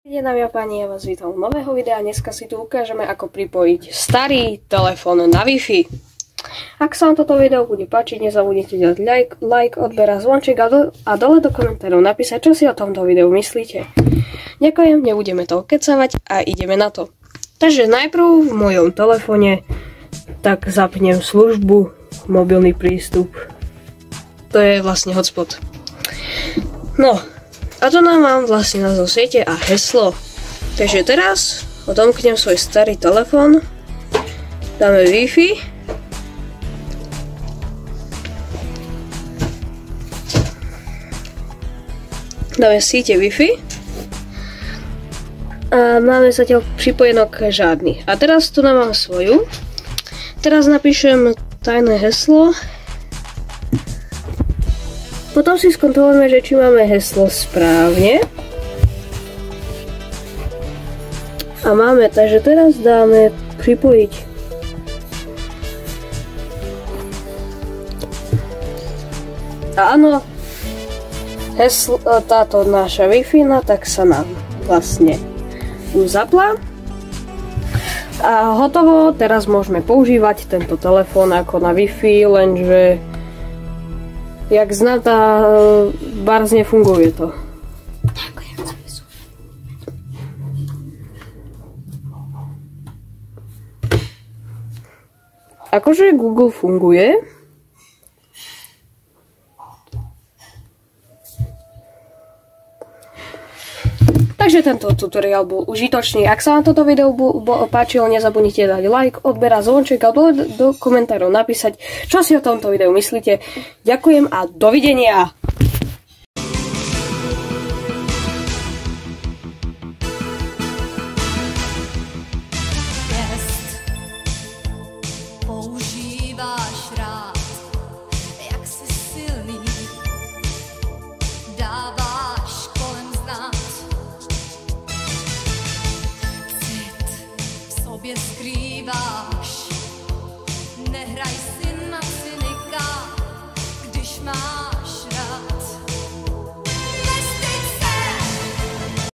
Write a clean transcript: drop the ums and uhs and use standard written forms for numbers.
Dámy a páni, ja vás vítam u nového videa. Dneska si tu ukážeme, ako pripojiť starý telefón na Wi-Fi. Ak sa vám toto video bude páčiť, nezabudnite dať like, odber a zvonček a dole do komentárov napísať, čo si o tomto videu myslíte. Ďakujem, nebudeme to kecavať a ideme na to. Takže najprv v mojom telefóne tak zapnem službu mobilný prístup. To je vlastne hotspot. No, a to nám mám vlastne názov siete a heslo. Takže teraz odomknem svoj starý telefón, dáme Wi-Fi. Dáme siete Wi-Fi. A máme zatiaľ pripojenok žiadny. A teraz tu mám svoju. Teraz napíšem tajné heslo. Potom si skontrolujeme, že či máme heslo správne. A máme, takže teraz dáme pripojiť. A áno, heslo, táto naša Wi-Fi, tak sa nám vlastne zapla. A hotovo, teraz môžeme používať tento telefón ako na Wi-Fi, lenže jak znatá, bars nefunguje to. Akože Google funguje. Takže tento tutoriál bol užitočný. Ak sa vám toto video páčilo, nezabudnite dať like, odber a zvonček a do komentárov napísať, čo si o tomto videu myslíte. Ďakujem a dovidenia! Používáš rád, jak si silný, dáváš kolem znát. Cit v sobě